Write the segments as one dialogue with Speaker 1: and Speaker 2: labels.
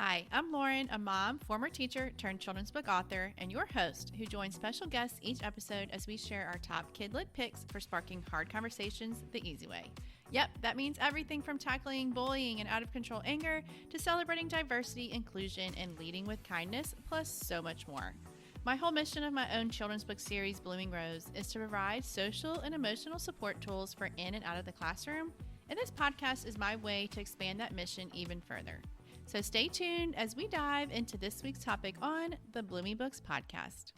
Speaker 1: Hi, I'm Lauren, a mom, former teacher turned children's book author, and your host who joins special guests each episode as we share our top kid-lit picks for sparking hard conversations the easy way. Yep, that means everything from tackling bullying and out-of-control anger to celebrating diversity, inclusion, and leading with kindness, plus so much more. My whole mission of my own children's book series, Blooming Rose, is to provide social and emotional support tools for in and out of the classroom, and this podcast is my way to expand that mission even further. So stay tuned as we dive into this week's topic on the Blooming Books podcast.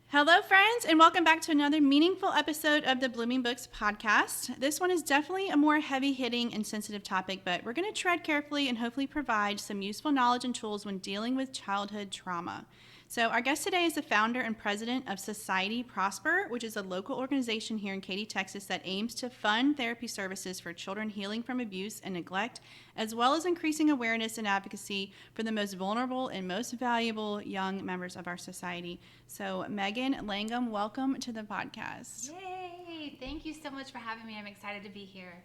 Speaker 1: Hello, friends, and welcome back to another meaningful episode of the Blooming Books podcast. This one is definitely a more heavy-hitting and sensitive topic, but we're going to tread carefully and hopefully provide some useful knowledge and tools when dealing with childhood trauma. So our guest today is the founder and president of Society Prosper, which is a local organization here in Katy, Texas that aims to fund therapy services for children healing from abuse and neglect, as well as increasing awareness and advocacy for the most vulnerable and most valuable young members of our society. So Megan Langham, welcome to the podcast.
Speaker 2: Yay! Thank you so much for having me. I'm excited to be here.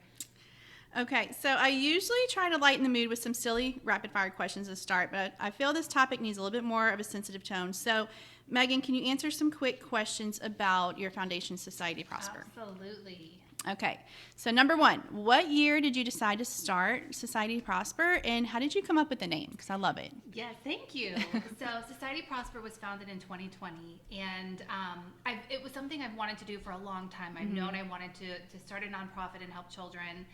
Speaker 1: Okay, so I usually try to lighten the mood with some silly rapid-fire questions to start, but I feel this topic needs a little bit more of a sensitive tone. So, Megan, can you answer some quick questions about your foundation, Society Prosper?
Speaker 2: Absolutely.
Speaker 1: Okay, so number one, what year did you decide to start Society Prosper, and how did you come up with the name? Because I love it.
Speaker 2: Yes, thank you. So Society Prosper was founded in 2020, and it was something I've wanted to do for a long time. I've known I wanted to start a nonprofit and help children.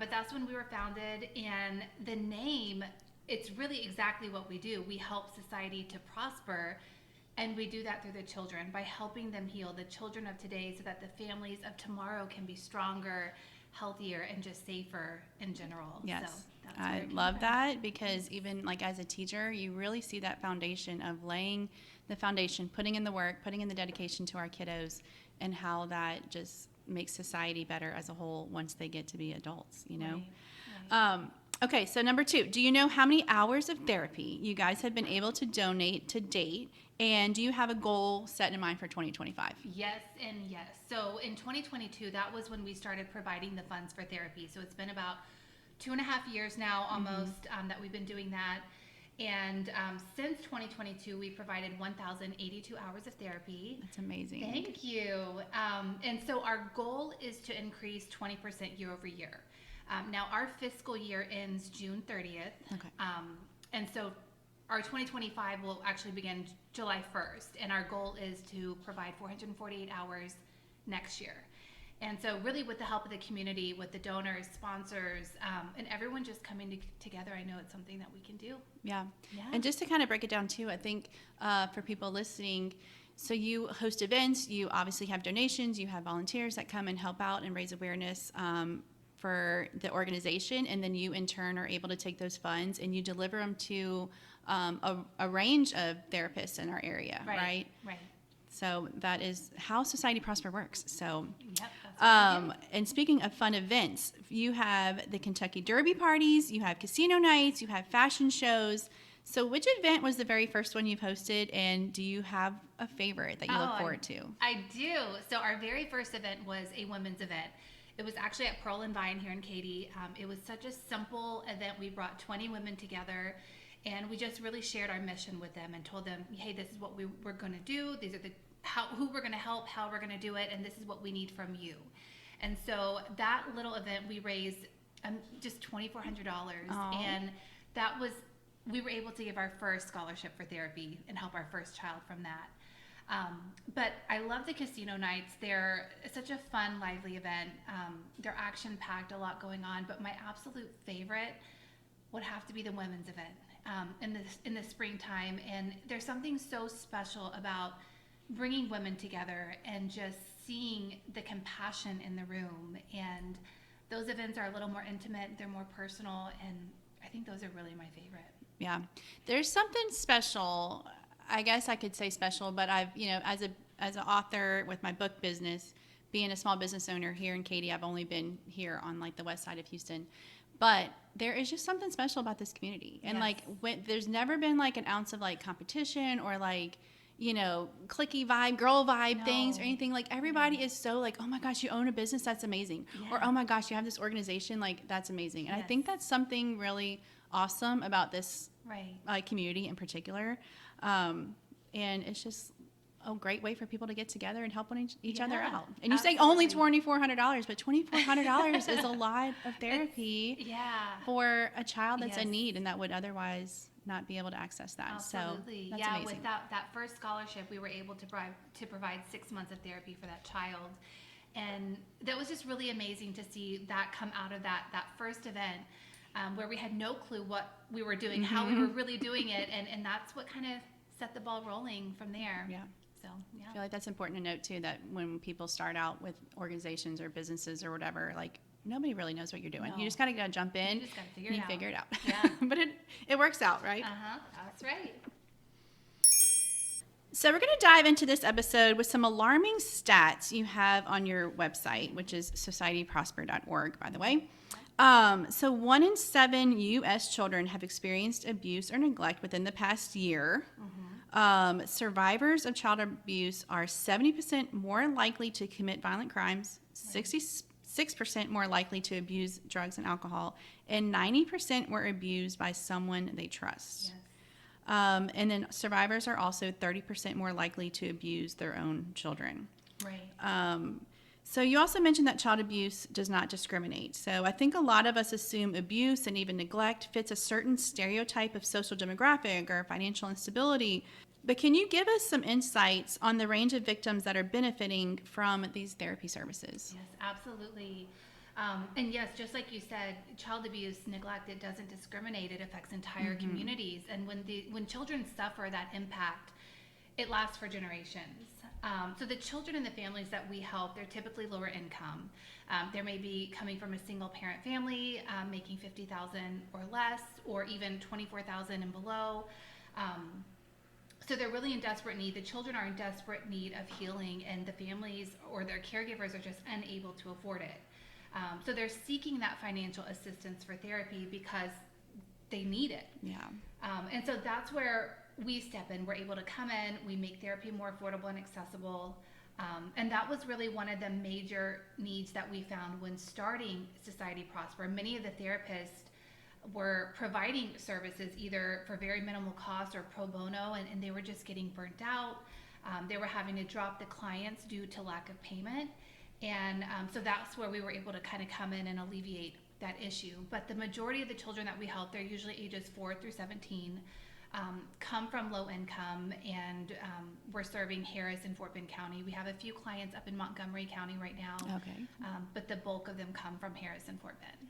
Speaker 2: But that's when we were founded, and the name, it's really exactly what we do. We help society to prosper, and we do that through the children by helping them heal, the children of today, so that the families of tomorrow can be stronger, healthier, and just safer in general.
Speaker 1: Yes,
Speaker 2: so that's
Speaker 1: I love that, because even like as a teacher, you really see that foundation of laying the foundation, putting in the work, putting in the dedication to our kiddos, and how that just makes society better as a whole once they get to be adults, you know? Right. Okay, so number two, do you know how many hours of therapy you guys have been able to donate to date? And do you have a goal set in mind for 2025?
Speaker 2: Yes and yes. So in 2022, that was when we started providing the funds for therapy. So it's been about 2.5 years now almost that we've been doing that. And since 2022, we provided 1,082 hours of therapy.
Speaker 1: That's amazing.
Speaker 2: Thank you. And so our goal is to increase 20% year over year. Now, our fiscal year ends June 30th.
Speaker 1: Okay.
Speaker 2: And so our 2025 will actually begin July 1st. And our goal is to provide 448 hours next year. And so really with the help of the community, with the donors, sponsors, and everyone just coming together, I know it's something that we can do.
Speaker 1: Yeah. And just to kind of break it down too, I think for people listening, so you host events, you obviously have donations, you have volunteers that come and help out and raise awareness for the organization, and then you in turn are able to take those funds and you deliver them to a range of therapists in our area, right?
Speaker 2: Right.
Speaker 1: So that is how Society Prosper works. So,
Speaker 2: yep, that's what
Speaker 1: and speaking of fun events, you have the Kentucky Derby parties, you have casino nights, you have fashion shows. So which event was the very first one you've hosted, and do you have a favorite that you look forward to?
Speaker 2: I do. So our very first event was a women's event. It was actually at Pearl and Vine here in Katy. It was such a simple event. We brought 20 women together, and we just really shared our mission with them and told them, hey, this is what we're going to do. These are who we're going to help, how we're going to do it, and this is what we need from you. And so that little event, we raised just $2,400, and we were able to give our first scholarship for therapy and help our first child from that. But I love the casino nights. They're such a fun, lively event. They're action-packed, a lot going on, but my absolute favorite would have to be the women's event in the springtime. And there's something so special about bringing women together and just seeing the compassion in the room. And those events are a little more intimate, they're more personal, and I think those are really my favorite.
Speaker 1: Yeah. There's something special, I guess I could say special, but I've, as an author with my book business, being a small business owner here in Katy, I've only been here on like the west side of Houston. But there is just something special about this community. And there's never been like an ounce of like competition or like, clicky vibe, girl vibe things or
Speaker 2: No.
Speaker 1: anything. Like everybody is so like, oh my gosh, you own a business, that's amazing. Or
Speaker 2: Yeah.
Speaker 1: oh my gosh, you have this organization, like that's amazing. And I
Speaker 2: Yes.
Speaker 1: think that's something really awesome about this
Speaker 2: Right.
Speaker 1: community in particular. And it's just a great way for people to get together and help each other
Speaker 2: Yeah,
Speaker 1: out. And you say only
Speaker 2: absolutely.
Speaker 1: $2,400, but $2,400 is a lot of therapy
Speaker 2: Yeah.
Speaker 1: for a child that's in
Speaker 2: Yes.
Speaker 1: need and that would otherwise not be able to access that.
Speaker 2: Absolutely.
Speaker 1: So that's
Speaker 2: Yeah,
Speaker 1: amazing.
Speaker 2: with that first scholarship, we were able to provide 6 months of therapy for that child. And that was just really amazing to see that come out of that first event, where we had no clue what we were doing, how we were really doing it. And that's what kind of set the ball rolling from there.
Speaker 1: Yeah.
Speaker 2: So, yeah.
Speaker 1: I feel like that's important to note too, that when people start out with organizations or businesses or whatever, like nobody really knows what you're doing.
Speaker 2: No.
Speaker 1: You just kind of got to jump in
Speaker 2: You just gotta figure
Speaker 1: and
Speaker 2: it
Speaker 1: you
Speaker 2: out.
Speaker 1: figure it out.
Speaker 2: Yeah.
Speaker 1: But it works out, right?
Speaker 2: Uh-huh. That's right.
Speaker 1: So we're going to dive into this episode with some alarming stats you have on your website, which is societyprosper.org, by the way. So 1 in 7 U.S. children have experienced abuse or neglect within the past year. Survivors of child abuse are 70% more likely to commit violent crimes, 66% more likely to abuse drugs and alcohol, and 90% were abused by someone they trust.
Speaker 2: Yes.
Speaker 1: And then survivors are also 30% more likely to abuse their own children.
Speaker 2: Right.
Speaker 1: So you also mentioned that child abuse does not discriminate. So I think a lot of us assume abuse and even neglect fits a certain stereotype of social demographic or financial instability. But can you give us some insights on the range of victims that are benefiting from these therapy services?
Speaker 2: Yes, absolutely. And yes, just like you said, child abuse, neglect, it doesn't discriminate. It affects entire communities. And when children suffer that impact, it lasts for generations. So the children and the families that we help, they're typically lower income. They may be coming from a single parent family, making $50,000 or less, or even $24,000 and below. So they're really in desperate need. The children are in desperate need of healing, and the families or their caregivers are just unable to afford it. So they're seeking that financial assistance for therapy because they need it.
Speaker 1: Yeah.
Speaker 2: And so that's where we step in. We're able to come in, we make therapy more affordable and accessible. And that was really one of the major needs that we found when starting Society Prosper. Many of the therapists were providing services either for very minimal cost or pro bono, and they were just getting burnt out. They were having to drop the clients due to lack of payment. And so that's where we were able to kind of come in and alleviate that issue. But the majority of the children that we help, they're usually ages 4 through 17, come from low income, and we're serving Harris and Fort Bend County. We have a few clients up in Montgomery County right now,
Speaker 1: Okay.
Speaker 2: But the bulk of them come from Harris and Fort Bend.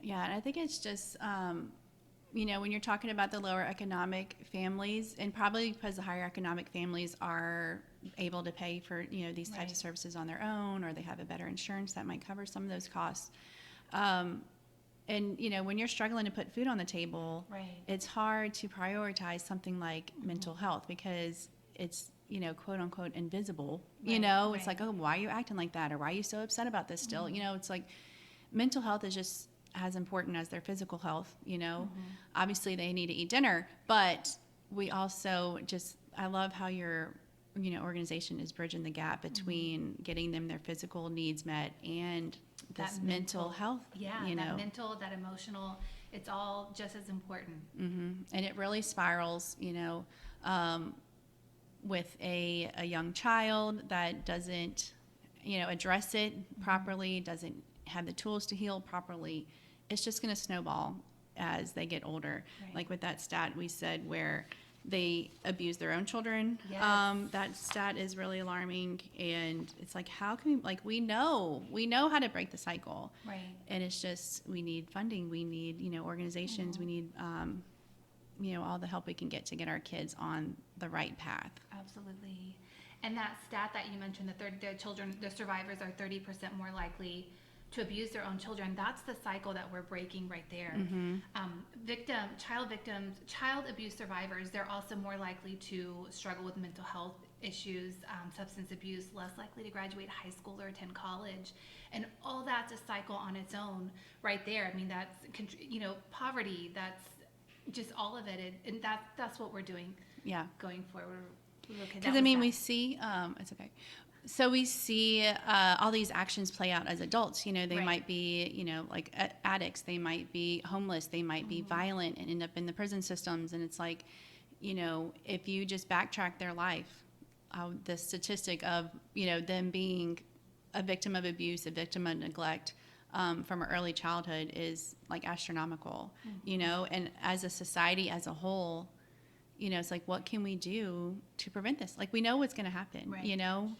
Speaker 1: Yeah, and I think it's just, when you're talking about the lower economic families, and probably because the higher economic families are able to pay for, these types of services on their own, or they have a better insurance that might cover some of those costs. And, when you're struggling to put food on the table, it's hard to prioritize something like mental health because it's, quote unquote, invisible. It's like, oh, why are you acting like that? Or why are you so upset about this still? It's like mental health is just as important as their physical health. Obviously they need to eat dinner, but we also I love how your organization is bridging the gap between getting them their physical needs met and this mental health.
Speaker 2: Yeah, that mental, that emotional, it's all just as important.
Speaker 1: And it really spirals, with a young child that doesn't, address it properly, doesn't have the tools to heal properly. It's just going to snowball as they get older. Like with that stat we said where they abuse their own children.
Speaker 2: Yes.
Speaker 1: That stat is really alarming, and it's like, how can we know how to break the cycle. And it's just, we need funding, we need, organizations, we need, all the help we can get to get our kids on the right path.
Speaker 2: Absolutely. And that stat that you mentioned, the survivors are 30% more likely to abuse their own children. That's the cycle that we're breaking right there. Child abuse survivors, they're also more likely to struggle with mental health issues, substance abuse, less likely to graduate high school or attend college. And all that's a cycle on its own right there. I mean, that's, poverty, that's just all of it. And that's what we're doing going forward.
Speaker 1: Because I mean, we see, it's okay. So we see all these actions play out as adults. You know, they might be, you know, like addicts. They might be homeless. They might be violent and end up in the prison systems. And it's like, you know, if you just backtrack their life, the statistic of, you know, them being a victim of abuse, a victim of neglect from early childhood is like astronomical, you know, and as a society as a whole, you know, it's like, what can we do to prevent this? Like, we know what's going to happen, you know,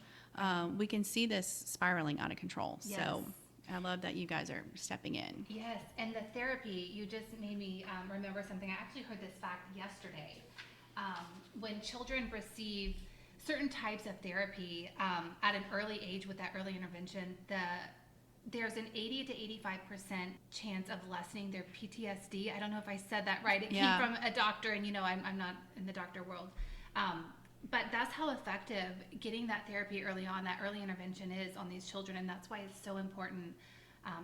Speaker 1: we can see this spiraling out of control. Yes. So I love that you guys are stepping in.
Speaker 2: Yes. And the therapy, you just made me remember something. I actually heard this fact yesterday. When children receive certain types of therapy at an early age with that early intervention, there's an 80 to 85% chance of lessening their PTSD. I don't know if I said that right. It came from a doctor, and you know, I'm not in the doctor world. But that's how effective getting that therapy early on, that early intervention is on these children. And that's why it's so important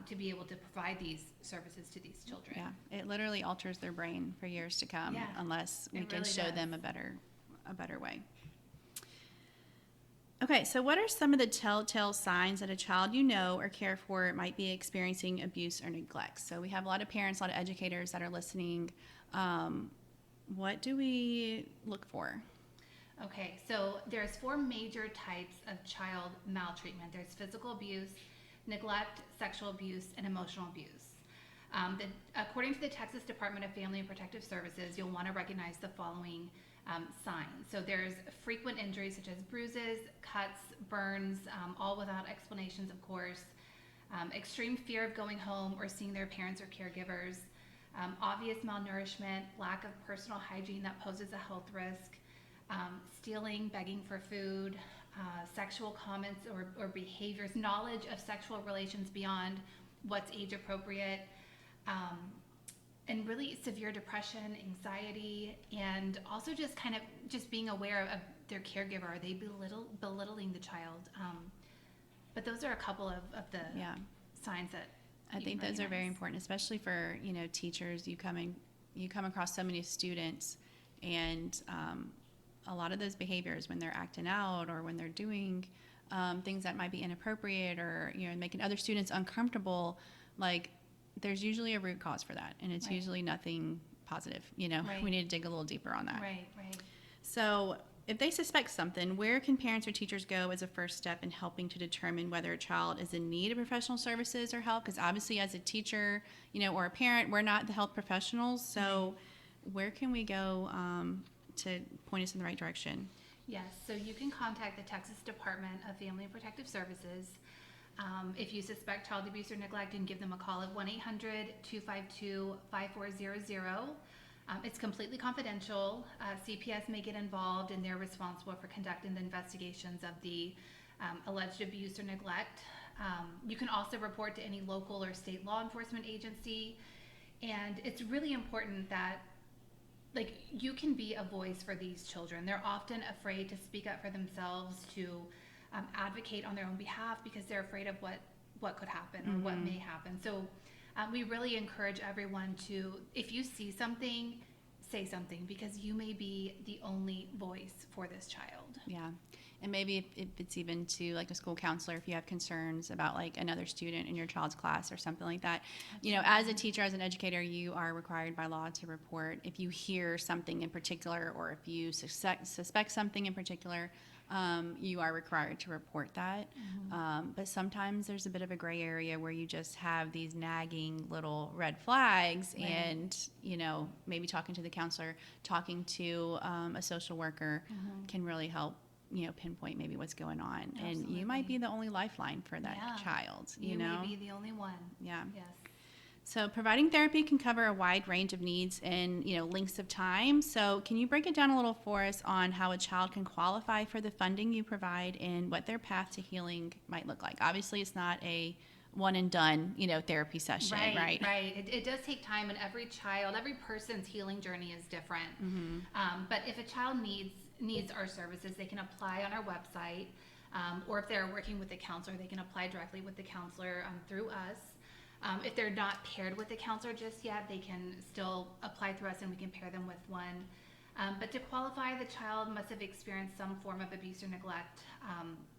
Speaker 2: to be able to provide these services to these children.
Speaker 1: Yeah, it literally alters their brain for years to come unless we can show them a better way. Okay, so what are some of the telltale signs that a child you know or care for might be experiencing abuse or neglect? So we have a lot of parents, a lot of educators that are listening. What do we look for?
Speaker 2: Okay, so there's 4 major types of child maltreatment. There's physical abuse, neglect, sexual abuse, and emotional abuse. According to the Texas Department of Family and Protective Services, you'll want to recognize the following signs. So there's frequent injuries such as bruises, cuts, burns, all without explanations, of course. Extreme fear of going home or seeing their parents or caregivers. Obvious malnourishment, lack of personal hygiene that poses a health risk. Stealing, begging for food, sexual comments or behaviors, knowledge of sexual relations beyond what's age appropriate, and really severe depression, anxiety, and also just kind of just being aware of their caregiver. Are they belittling the child? But those are a couple of the signs that
Speaker 1: I think those are very important, especially for, you know, teachers. You come across so many students, and a lot of those behaviors when they're acting out or when they're doing things that might be inappropriate or, you know, making other students uncomfortable, like there's usually a root cause for that, and it's usually nothing positive, you know. We need to dig a little deeper on that.
Speaker 2: Right.
Speaker 1: So if they suspect something, where can parents or teachers go as a first step in helping to determine whether a child is in need of professional services or help? Because obviously as a teacher, you know, or a parent, we're not the health professionals. So where can we go to point us in the right direction?
Speaker 2: Yes, so you can contact the Texas Department of Family and Protective Services if you suspect child abuse or neglect, and give them a call at 1-800-252-5400. It's completely confidential. CPS may get involved, and they're responsible for conducting the investigations of the alleged abuse or neglect. You can also report to any local or state law enforcement agency, and it's really important that you can be a voice for these children. They're often afraid to speak up for themselves, to advocate on their own behalf, because they're afraid of what could happen or what may happen. So we really encourage everyone to, if you see something, say something, because you may be the only voice for this child.
Speaker 1: Yeah. And maybe if it's even to like a school counselor, if you have concerns about like another student in your child's class or something like that. Absolutely. You know, as a teacher, as an educator, you are required by law to report if you hear something in particular, or if you suspect something in particular, you are required to report that. But sometimes there's a bit of a gray area where you just have these nagging little red flags, and, you know, maybe talking to the counselor, talking to a social worker can really help, you know, pinpoint maybe what's going on. Absolutely. And you might be the only lifeline for that child, you know?
Speaker 2: You may be the only one.
Speaker 1: Yeah.
Speaker 2: Yes.
Speaker 1: So providing therapy can cover a wide range of needs and, you know, lengths of time. So can you break it down a little for us on how a child can qualify for the funding you provide and what their path to healing might look like? Obviously, it's not a one and done, you know, therapy session, right?
Speaker 2: Right. It does take time, and every person's healing journey is different. But if a child needs our services, they can apply on our website, or if they're working with a counselor, they can apply directly with the counselor through us. If they're not paired with a counselor just yet, they can still apply through us, and we can pair them with one. But to qualify, the child must have experienced some form of abuse or neglect,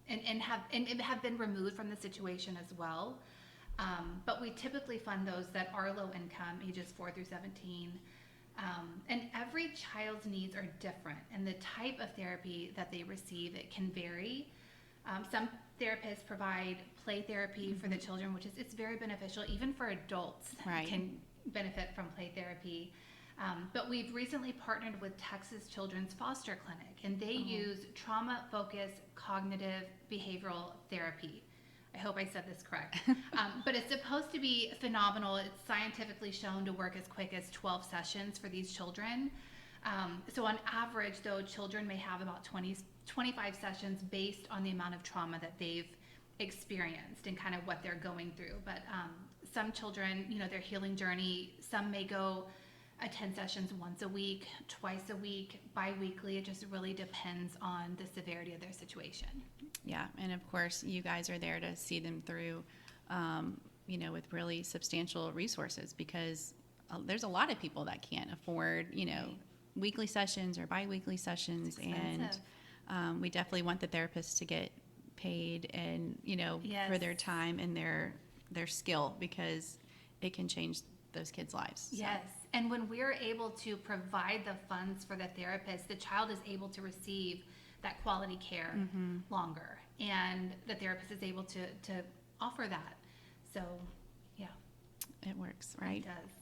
Speaker 2: and have been removed from the situation as well. But we typically fund those that are low income, ages 4 through 17. And every child's needs are different, and the type of therapy that they receive, it can vary. Some therapists provide play therapy for the children, which is it's very beneficial. Even for adults can benefit from play therapy. But we've recently partnered with Texas Children's Foster Clinic, and they use trauma-focused cognitive behavioral therapy. I hope I said this correct. But it's supposed to be phenomenal. It's scientifically shown to work as quick as 12 sessions for these children. So on average, though, children may have about 25 sessions based on the amount of trauma that they've experienced and kind of what they're going through. But some children, their healing journey, some may go attend sessions once a week, twice a week, bi-weekly. It just really depends on the severity of their situation.
Speaker 1: Yeah, and of course, you guys are there to see them through, with really substantial resources, because there's a lot of people that can't afford, weekly sessions or bi-weekly sessions, and we definitely want the therapists to get paid and, for their time and their skill, because it can change those kids' lives. So.
Speaker 2: Yes. And when we're able to provide the funds for the therapist, the child is able to receive that quality care longer, and the therapist is able to offer that. So, yeah.
Speaker 1: It works, right?
Speaker 2: It does.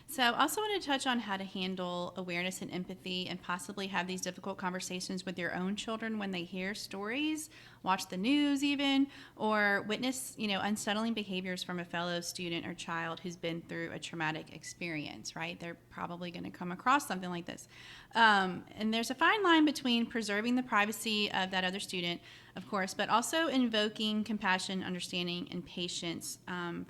Speaker 1: So I also want to touch on how to handle awareness and empathy, and possibly have these difficult conversations with your own children when they hear stories, watch the news even, or witness, unsettling behaviors from a fellow student or child who's been through a traumatic experience, right? They're probably going to come across something like this. And there's a fine line between preserving the privacy of that other student, of course, but also invoking compassion, understanding, and patience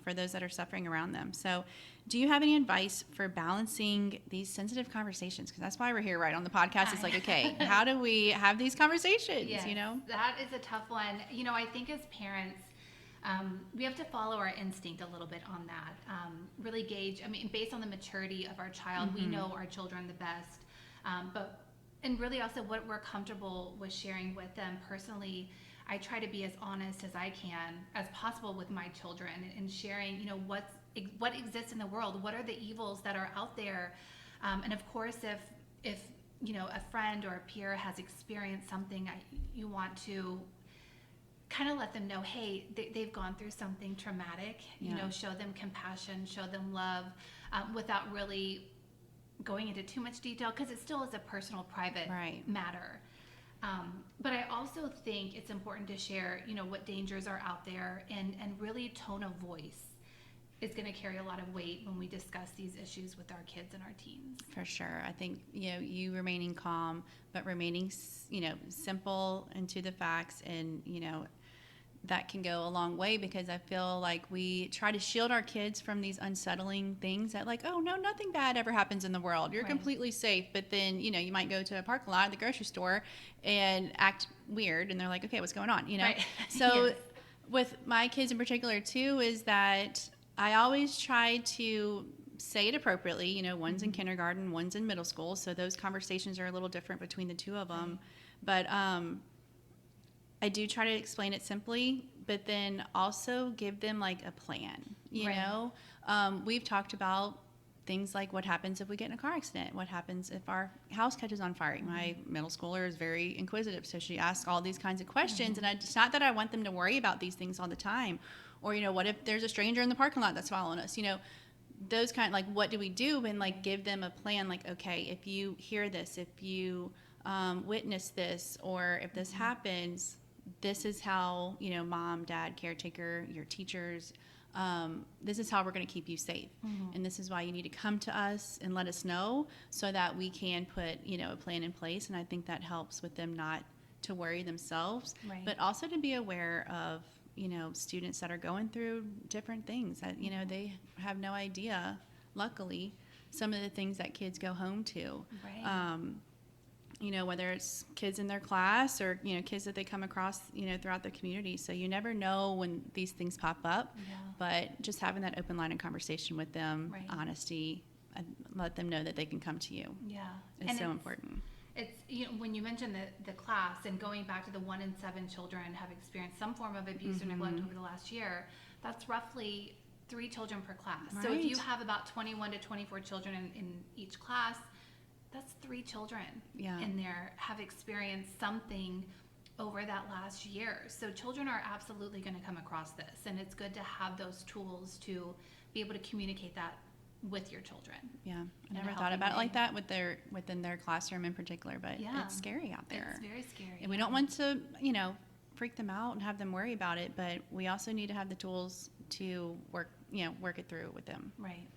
Speaker 1: for those that are suffering around them. So do you have any advice for balancing these sensitive conversations? Because that's why we're here, right, on the podcast. It's like, okay, how do we have these conversations,
Speaker 2: Yes, that is a tough one. I think as parents, we have to follow our instinct a little bit on that. Really gauge, based on the maturity of our child, we know our children the best. And really also what we're comfortable with sharing with them. Personally, I try to be as honest as I can, as possible, with my children, and sharing, what exists in the world, what are the evils that are out there, and of course, if a friend or a peer has experienced something, you want to kind of let them know, hey, they've gone through something traumatic. Show them compassion, show them love, without really going into too much detail, because it still is a personal, private matter. But I also think it's important to share, what dangers are out there, and really tone of voice is going to carry a lot of weight when we discuss these issues with our kids and our teens.
Speaker 1: For sure. I think, you remaining calm, but remaining, simple and to the facts, and, that can go a long way, because I feel like we try to shield our kids from these unsettling things that, like, oh, no, nothing bad ever happens in the world. You're completely safe. But then, you might go to a parking lot at the grocery store and act weird, and they're like, okay, what's going on? So with my kids in particular too, is that I always try to say it appropriately. One's in kindergarten, one's in middle school, so those conversations are a little different between the two of them. But I do try to explain it simply, but then also give them like a plan. We've talked about things like what happens if we get in a car accident, what happens if our house catches on fire. My middle schooler is very inquisitive, so she asks all these kinds of questions, and it's not that I want them to worry about these things all the time. Or, what if there's a stranger in the parking lot that's following us? Those kind of, like, what do we do? And, like, give them a plan, like, okay, if you hear this, if you witness this, or if this happens, this is how, mom, dad, caretaker, your teachers, this is how we're going to keep you safe. And this is why you need to come to us and let us know, so that we can put, a plan in place. And I think that helps with them not to worry themselves, but also to be aware of, students that are going through different things that, they have no idea, luckily, some of the things that kids go home to. Whether it's kids in their class or, kids that they come across, throughout the community. So you never know when these things pop up, but just having that open line of conversation with them, honesty, let them know that they can come to you.
Speaker 2: Yeah.
Speaker 1: It's so important.
Speaker 2: It's, when you mentioned the class and going back to the 1 in 7 children have experienced some form of abuse or neglect over the last year, that's roughly 3 children per class.
Speaker 1: Right.
Speaker 2: So if you have about 21 to 24 children in each class, that's 3 children in there have experienced something over that last year. So children are absolutely going to come across this, and it's good to have those tools to be able to communicate that with your children.
Speaker 1: Yeah, I never thought about it like that within their classroom in particular, but it's scary out there.
Speaker 2: It's very scary.
Speaker 1: And we don't want to, freak them out and have them worry about it, but we also need to have the tools to work it through with them.
Speaker 2: Right.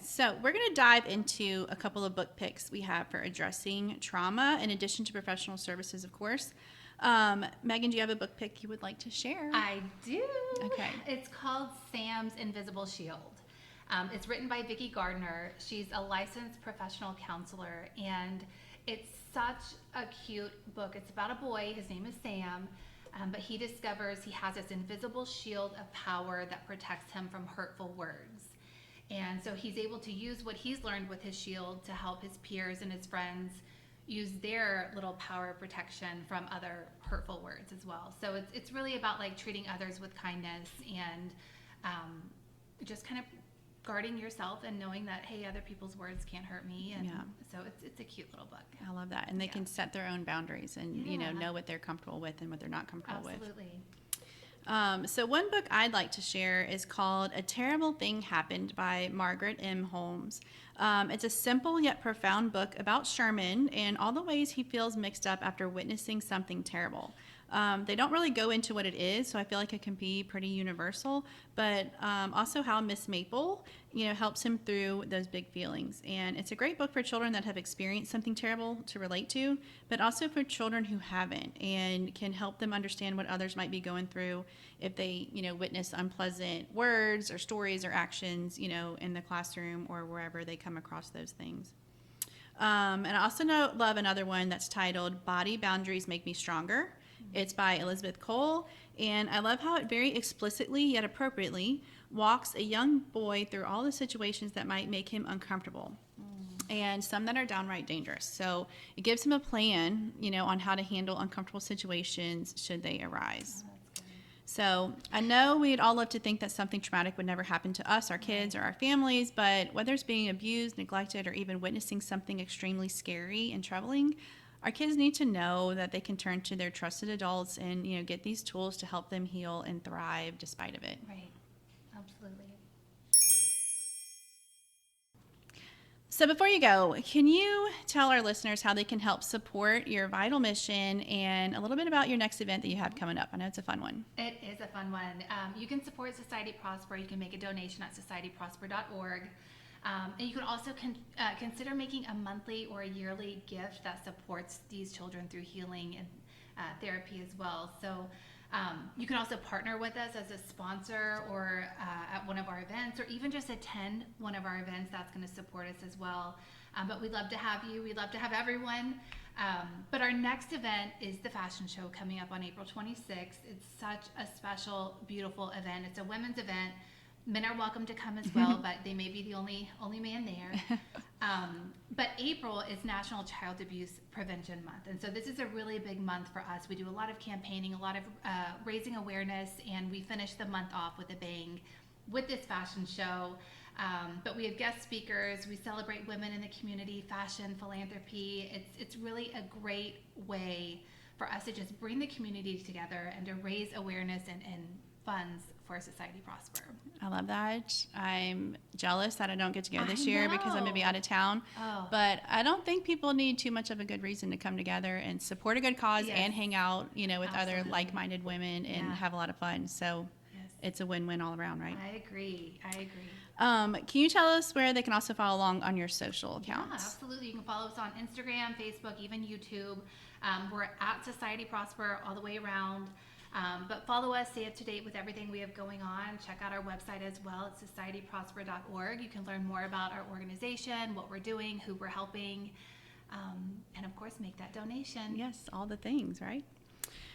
Speaker 1: So we're going to dive into a couple of book picks we have for addressing trauma, in addition to professional services, of course. Megan, do you have a book pick you would like to share?
Speaker 2: I do.
Speaker 1: Okay.
Speaker 2: It's called Sam's Invisible Shield. It's written by Vicki Gardiner. She's a licensed professional counselor, and it's such a cute book. It's about a boy. His name is Sam, but he discovers he has this invisible shield of power that protects him from hurtful words. And so he's able to use what he's learned with his shield to help his peers and his friends use their little power of protection from other hurtful words as well. So it's really about like treating others with kindness and just kind of guarding yourself and knowing that, hey, other people's words can't hurt me. And so it's a cute little book.
Speaker 1: I love that. And they can set their own boundaries and, know what they're comfortable with and what they're not comfortable with.
Speaker 2: Absolutely.
Speaker 1: So one book I'd like to share is called A Terrible Thing Happened by Margaret M. Holmes. It's a simple yet profound book about Sherman and all the ways he feels mixed up after witnessing something terrible. They don't really go into what it is, so I feel like it can be pretty universal, but also how Miss Maple, helps him through those big feelings. And it's a great book for children that have experienced something terrible to relate to, but also for children who haven't, and can help them understand what others might be going through if they, witness unpleasant words or stories or actions, in the classroom or wherever they come across those things. And I also love another one that's titled Body Boundaries Make Me Stronger. It's by Elizabeth Cole, and I love how it very explicitly yet appropriately walks a young boy through all the situations that might make him uncomfortable and some that are downright dangerous. So it gives him a plan, on how to handle uncomfortable situations should they arise. So I know we'd all love to think that something traumatic would never happen to us, our kids, or our families, but whether it's being abused, neglected, or even witnessing something extremely scary and troubling, our kids need to know that they can turn to their trusted adults and, get these tools to help them heal and thrive despite of it.
Speaker 2: Right. Absolutely.
Speaker 1: So before you go, can you tell our listeners how they can help support your vital mission and a little bit about your next event that you have coming up? I know it's a fun one.
Speaker 2: It is a fun one. You can support Society Prosper. You can make a donation at societyprosper.org. And you can also consider making a monthly or a yearly gift that supports these children through healing and therapy as well. So you can also partner with us as a sponsor or at one of our events, or even just attend one of our events. That's going to support us as well. But we'd love to have you. We'd love to have everyone. But our next event is the fashion show coming up on April 26th. It's such a special, beautiful event. It's a women's event. Men are welcome to come as well, but they may be the only man there. But April is National Child Abuse Prevention Month, and so this is a really big month for us. We do a lot of campaigning, a lot of raising awareness, and we finish the month off with a bang with this fashion show. But we have guest speakers. We celebrate women in the community, fashion, philanthropy. It's really a great way for us to just bring the community together and to raise awareness and funds for Society Prosper.
Speaker 1: I love that. I'm jealous that I don't get to go this year because I'm going to be out of town.
Speaker 2: Oh.
Speaker 1: But I don't think people need too much of a good reason to come together and support a good cause and hang out, with other like-minded women and have a lot of fun. So it's a win-win all around, right?
Speaker 2: I agree.
Speaker 1: Can you tell us where they can also follow along on your social accounts?
Speaker 2: Yeah, absolutely. You can follow us on Instagram, Facebook, even YouTube. We're at Society Prosper all the way around. But follow us, stay up to date with everything we have going on. Check out our website as well at societyprosper.org. You can learn more about our organization, what we're doing, who we're helping, and of course, make that donation.
Speaker 1: Yes, all the things, right?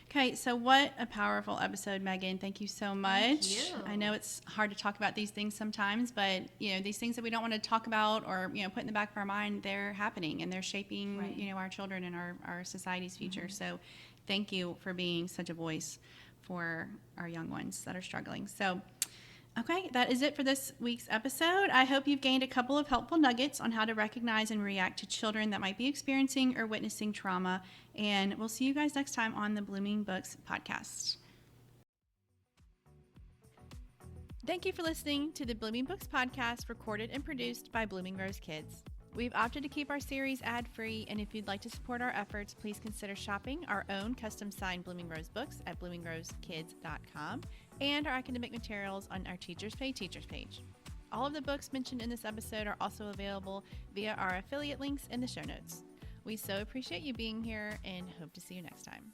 Speaker 1: Okay, so what a powerful episode, Megan. Thank you so much.
Speaker 2: Thank you.
Speaker 1: I know it's hard to talk about these things sometimes, but these things that we don't want to talk about or put in the back of our mind, they're happening and they're shaping
Speaker 2: Right.
Speaker 1: our children and our society's future.
Speaker 2: Mm-hmm.
Speaker 1: So thank you for being such a voice for our young ones that are struggling. So okay, that is it for this week's episode. I hope you've gained a couple of helpful nuggets on how to recognize and react to children that might be experiencing or witnessing trauma. And we'll see you guys next time on the Blooming Books podcast. Thank you for listening to the Blooming Books podcast, recorded and produced by Blooming Rose Kids. We've opted to keep our series ad-free, and if you'd like to support our efforts, please consider shopping our own custom-signed Blooming Rose books at bloomingrosekids.com and our academic materials on our Teachers Pay Teachers page. All of the books mentioned in this episode are also available via our affiliate links in the show notes. We so appreciate you being here and hope to see you next time.